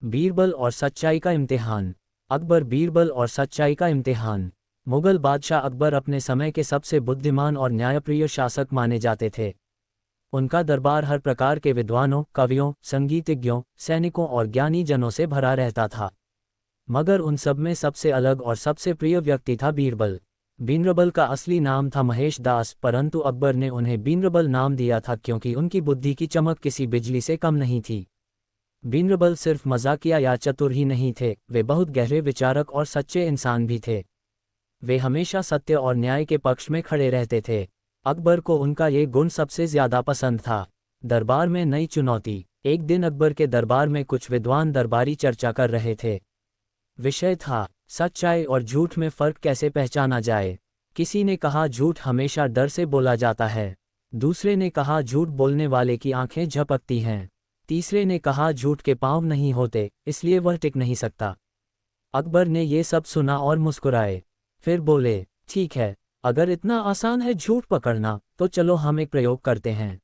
बीरबल और सच्चाई का इम्तिहान। अकबर बीरबल और सच्चाई का इम्तिहान। मुगल बादशाह अकबर अपने समय के सबसे बुद्धिमान और न्यायप्रिय शासक माने जाते थे। उनका दरबार हर प्रकार के विद्वानों, कवियों, संगीतज्ञों, सैनिकों और ज्ञानी जनों से भरा रहता था। मगर उन सब में सबसे अलग और सबसे प्रिय व्यक्ति था बीरबल। बीरबल का असली नाम था महेश दास, परंतु अकबर ने उन्हें बीरबल नाम दिया था क्योंकि उनकी बुद्धि की चमक किसी बिजली से कम नहीं थी। बीरबल सिर्फ मजाकिया या चतुर ही नहीं थे, वे बहुत गहरे विचारक और सच्चे इंसान भी थे। वे हमेशा सत्य और न्याय के पक्ष में खड़े रहते थे। अकबर को उनका ये गुण सबसे ज्यादा पसंद था। दरबार में नई चुनौती। एक दिन अकबर के दरबार में कुछ विद्वान दरबारी चर्चा कर रहे थे। विषय था, सच्चाई और झूठ में फर्क कैसे पहचाना जाए। किसी ने कहा झूठ हमेशा डर से बोला जाता है। दूसरे ने कहा झूठ बोलने वाले की आंखें झपकती हैं। तीसरे ने कहा झूठ के पांव नहीं होते, इसलिए वह टिक नहीं सकता। अकबर ने ये सब सुना और मुस्कुराए। फिर बोले, ठीक है, अगर इतना आसान है झूठ पकड़ना, तो चलो हम एक प्रयोग करते हैं।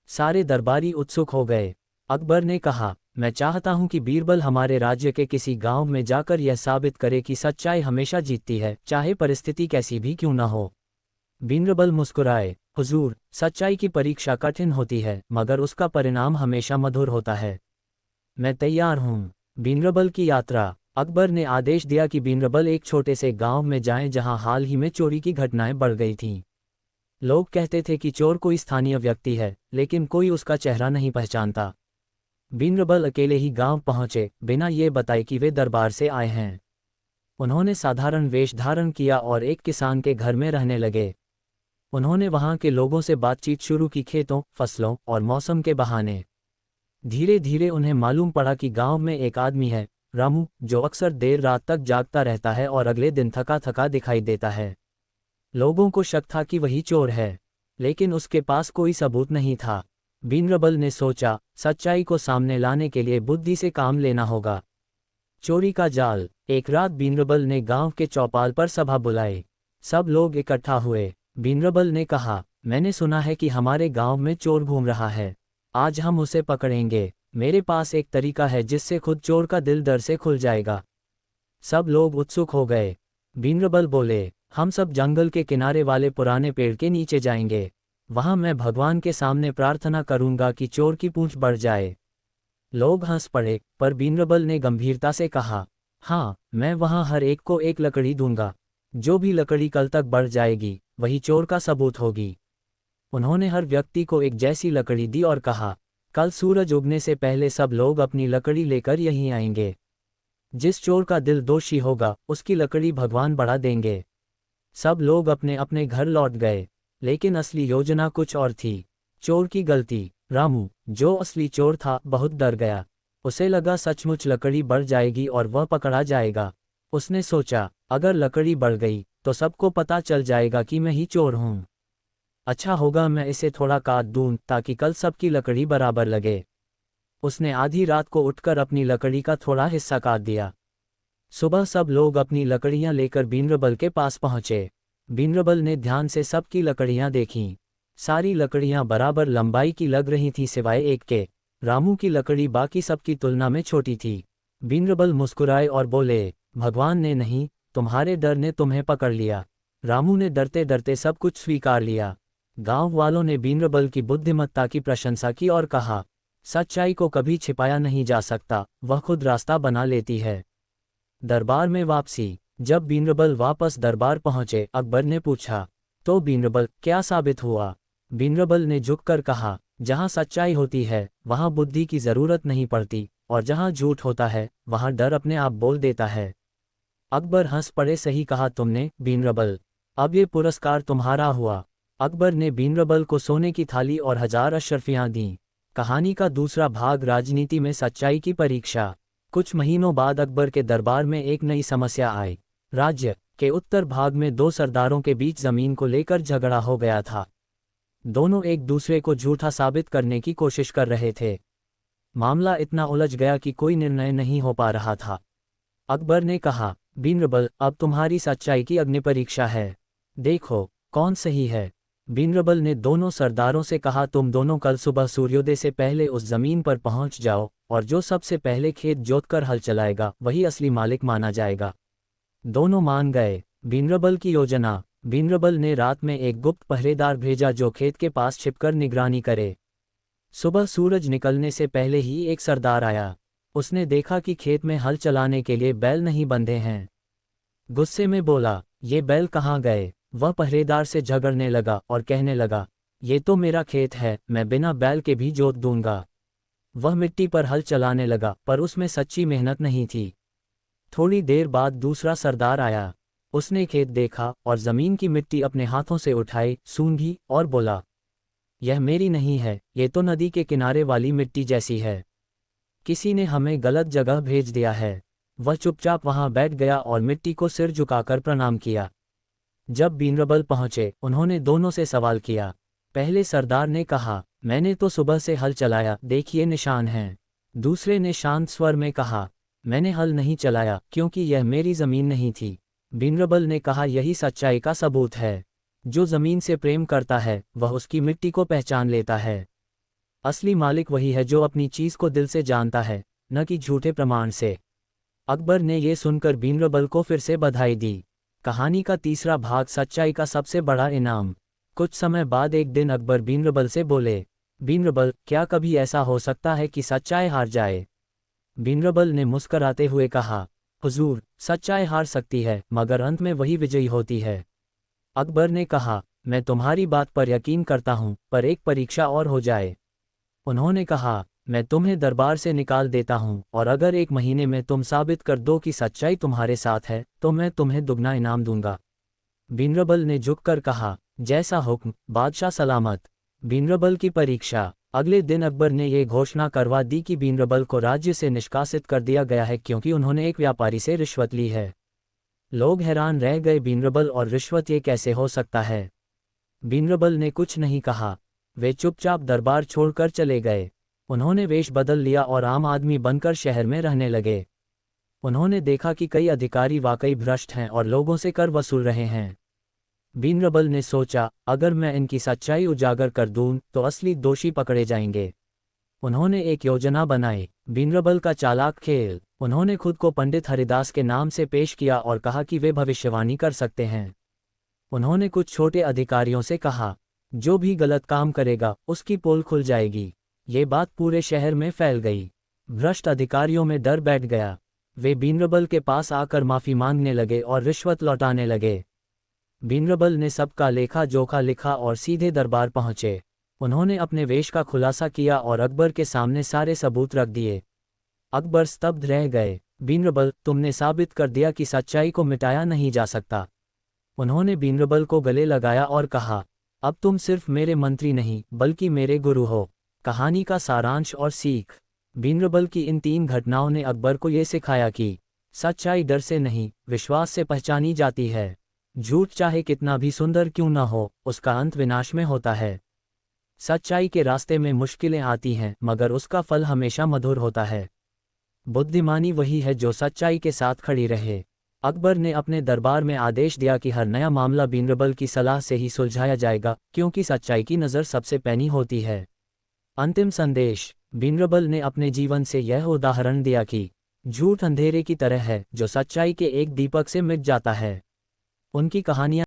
सारे दरबारी उत्सुक हो गए। अकबर ने कहा, मैं चाहता हूं कि बीरबल हमारे राज्य के किसी गांव में जाकर यह साबित करे कि सच्चाई हमेशा जीतती है, चाहे परिस्थिति कैसी भी क्यों ना हो। बीरबल मुस्कुराए, हुजूर, सच्चाई की परीक्षा कठिन होती है, मगर उसका परिणाम हमेशा मधुर होता है। मैं तैयार हूं। बीरबल की यात्रा। अकबर ने आदेश दिया कि बीरबल एक छोटे से गांव में जाएं जहां हाल ही में चोरी की घटनाएं बढ़ गई थीं। लोग कहते थे कि चोर कोई स्थानीय व्यक्ति है, लेकिन कोई उसका चेहरा नहीं पहचानता। बीरबल अकेले ही गांव पहुंचे, बिना ये बताए कि वे दरबार से आए हैं। उन्होंने साधारण वेश धारण किया और एक किसान के घर में रहने लगे। उन्होंने वहां के लोगों से बातचीत शुरू की, खेतों, फसलों और मौसम के बहाने। धीरे धीरे उन्हें मालूम पड़ा कि गांव में एक आदमी है, रामू, जो अक्सर देर रात तक जागता रहता है और अगले दिन थका थका दिखाई देता है। लोगों को शक था कि वही चोर है, लेकिन उसके पास कोई सबूत नहीं था। बीरबल ने सोचा, सच्चाई को सामने लाने के लिए बुद्धि से काम लेना होगा। चोरी का जाल। एक रात बीरबल ने गांव के चौपाल पर सभा बुलाई। सब लोग इकट्ठा हुए। बीरबल ने कहा, मैंने सुना है कि हमारे गांव में चोर घूम रहा है। आज हम उसे पकड़ेंगे। मेरे पास एक तरीका है जिससे खुद चोर का दिल डर से खुल जाएगा। सब लोग उत्सुक हो गए। बीरबल बोले, हम सब जंगल के किनारे वाले पुराने पेड़ के नीचे जाएंगे। वहां मैं भगवान के सामने प्रार्थना करूंगा कि चोर की पूंछ बढ़ जाए। लोग हंस पड़े, पर बीरबल ने गंभीरता से कहा, हाँ, मैं वहां हर एक को एक लकड़ी दूंगा। जो भी लकड़ी कल तक बढ़ जाएगी, वही चोर का सबूत होगी। उन्होंने हर व्यक्ति को एक जैसी लकड़ी दी और कहा, कल सूरज उगने से पहले सब लोग अपनी लकड़ी लेकर यहीं आएंगे। जिस चोर का दिल दोषी होगा, उसकी लकड़ी भगवान बढ़ा देंगे। सब लोग अपने अपने घर लौट गए, लेकिन असली योजना कुछ और थी। चोर की गलती। रामू, जो असली चोर था, बहुत डर गया। उसे लगा सचमुच लकड़ी बढ़ जाएगी और वह पकड़ा जाएगा। उसने सोचा, अगर लकड़ी बढ़ गई तो सबको पता चल जाएगा कि मैं ही चोर हूं। अच्छा होगा मैं इसे थोड़ा काट दूं ताकि कल सबकी लकड़ी बराबर लगे। उसने आधी रात को उठकर अपनी लकड़ी का थोड़ा हिस्सा काट दिया। सुबह सब लोग अपनी लकड़ियां लेकर बीरबल के पास पहुंचे। बीरबल ने ध्यान से सबकी लकड़ियां देखीं। सारी लकड़ियां बराबर लंबाई की लग रही थीं सिवाय एक के। रामू की लकड़ी बाकी सबकी तुलना में छोटी थी। बीरबल मुस्कुराए और बोले, भगवान ने नहीं, तुम्हारे डर ने तुम्हें पकड़ लिया। रामू ने डरते डरते सब कुछ स्वीकार लिया। गांव वालों ने बीरबल की बुद्धिमत्ता की प्रशंसा की और कहा, सच्चाई को कभी छिपाया नहीं जा सकता, वह खुद रास्ता बना लेती है। दरबार में वापसी। जब बीरबल वापस दरबार पहुंचे, अकबर ने पूछा, तो बीरबल, क्या साबित हुआ? बीरबल ने झुककर कहा, जहां सच्चाई होती है वहां बुद्धि की जरूरत नहीं पड़ती, और जहां झूठ होता है वहां डर अपने आप बोल देता है। अकबर हंस पड़े, सही कहा तुमने बीरबल, अब ये पुरस्कार तुम्हारा हुआ। अकबर ने बीरबल को सोने की थाली और 1000 अशर्फियां दीं। कहानी का दूसरा भाग, राजनीति में सच्चाई की परीक्षा। कुछ महीनों बाद अकबर के दरबार में एक नई समस्या आई। राज्य के उत्तर भाग में दो सरदारों के बीच जमीन को लेकर झगड़ा हो गया था। दोनों एक दूसरे को झूठा साबित करने की कोशिश कर रहे थे। मामला इतना उलझ गया कि कोई निर्णय नहीं हो पा रहा था। अकबर ने कहा, बीरबल, अब तुम्हारी सच्चाई की अग्नि परीक्षा है। देखो कौन सही है। बीरबल ने दोनों सरदारों से कहा, तुम दोनों कल सुबह सूर्योदय से पहले उस जमीन पर पहुंच जाओ, और जो सबसे पहले खेत जोतकर हल चलाएगा वही असली मालिक माना जाएगा। दोनों मान गए। बीरबल की योजना। बीरबल ने रात में एक गुप्त पहरेदार भेजा जो खेत के पास छिपकर निगरानी करे। सुबह सूरज निकलने से पहले ही एक सरदार आया। उसने देखा कि खेत में हल चलाने के लिए बैल नहीं बंधे हैं। गुस्से में बोला, ये बैल कहाँ गए? वह पहरेदार से झगड़ने लगा और कहने लगा, ये तो मेरा खेत है, मैं बिना बैल के भी जोत दूंगा। वह मिट्टी पर हल चलाने लगा, पर उसमें सच्ची मेहनत नहीं थी। थोड़ी देर बाद दूसरा सरदार आया। उसने खेत देखा और जमीन की मिट्टी अपने हाथों से उठाई, सूंघी और बोला, यह मेरी नहीं है, ये तो नदी के किनारे वाली मिट्टी जैसी है। किसी ने हमें गलत जगह भेज दिया है। वह चुपचाप वहां बैठ गया और मिट्टी को सिर झुकाकर प्रणाम किया। जब बीरबल पहुंचे, उन्होंने दोनों से सवाल किया। पहले सरदार ने कहा, मैंने तो सुबह से हल चलाया, देखिए निशान हैं। दूसरे ने शांत स्वर में कहा, मैंने हल नहीं चलाया क्योंकि यह मेरी जमीन नहीं थी। बीरबल ने कहा, यही सच्चाई का सबूत है। जो जमीन से प्रेम करता है वह उसकी मिट्टी को पहचान लेता है। असली मालिक वही है जो अपनी चीज को दिल से जानता है, न कि झूठे प्रमाण से। अकबर ने ये सुनकर बीरबल को फिर से बधाई दी। कहानी का तीसरा भाग, सच्चाई का सबसे बड़ा इनाम। कुछ समय बाद एक दिन अकबर बीरबल से बोले, बीरबल, क्या कभी ऐसा हो सकता है कि सच्चाई हार जाए? बीरबल ने मुस्कराते हुए कहा, हुजूर, सच्चाई हार सकती है मगर अंत में वही विजयी होती है। अकबर ने कहा, मैं तुम्हारी बात पर यकीन करता हूँ, पर एक परीक्षा और हो जाए। उन्होंने कहा, मैं तुम्हें दरबार से निकाल देता हूँ, और अगर 1 महीने में तुम साबित कर दो कि सच्चाई तुम्हारे साथ है तो मैं तुम्हें दुगना इनाम दूंगा। बीरबल ने झुककर कहा, जैसा हुक्म बादशाह सलामत। बीरबल की परीक्षा। अगले दिन अकबर ने ये घोषणा करवा दी कि बीरबल को राज्य से निष्कासित कर दिया गया है क्योंकि उन्होंने एक व्यापारी से रिश्वत ली है। लोग हैरान रह गए, बीरबल और रिश्वत, ये कैसे हो सकता है? बीरबल ने कुछ नहीं कहा। वे चुपचाप दरबार छोड़कर चले गए। उन्होंने वेश बदल लिया और आम आदमी बनकर शहर में रहने लगे। उन्होंने देखा कि कई अधिकारी वाकई भ्रष्ट हैं और लोगों से कर वसूल रहे हैं। बीरबल ने सोचा, अगर मैं इनकी सच्चाई उजागर कर दूं तो असली दोषी पकड़े जाएंगे। उन्होंने एक योजना बनाई। बीरबल का चालाक खेल। उन्होंने खुद को पंडित हरिदास के नाम से पेश किया और कहा कि वे भविष्यवाणी कर सकते हैं। उन्होंने कुछ छोटे अधिकारियों से कहा, जो भी गलत काम करेगा उसकी पोल खुल जाएगी। ये बात पूरे शहर में फैल गई। भ्रष्ट अधिकारियों में डर बैठ गया। वे बीरबल के पास आकर माफी मांगने लगे और रिश्वत लौटाने लगे। बीरबल ने सबका लेखा जोखा लिखा और सीधे दरबार पहुंचे। उन्होंने अपने वेश का खुलासा किया और अकबर के सामने सारे सबूत रख दिए। अकबर स्तब्ध रह गए। बीरबल, तुमने साबित कर दिया कि सच्चाई को मिटाया नहीं जा सकता। उन्होंने बीरबल को गले लगाया और कहा, अब तुम सिर्फ मेरे मंत्री नहीं बल्कि मेरे गुरु हो। कहानी का सारांश और सीख। बीरबल की इन 3 घटनाओं ने अकबर को ये सिखाया कि सच्चाई डर से नहीं, विश्वास से पहचानी जाती है। झूठ चाहे कितना भी सुंदर क्यों न हो, उसका अंत विनाश में होता है। सच्चाई के रास्ते में मुश्किलें आती हैं मगर उसका फल हमेशा मधुर होता है। बुद्धिमानी वही है जो सच्चाई के साथ खड़ी रहे। अकबर ने अपने दरबार में आदेश दिया कि हर नया मामला बीरबल की सलाह से ही सुलझाया जाएगा क्योंकि सच्चाई की नज़र सबसे पैनी होती है। अंतिम संदेश। बीरबल ने अपने जीवन से यह उदाहरण दिया कि झूठ अंधेरे की तरह है जो सच्चाई के एक दीपक से मिट जाता है। उनकी कहानियां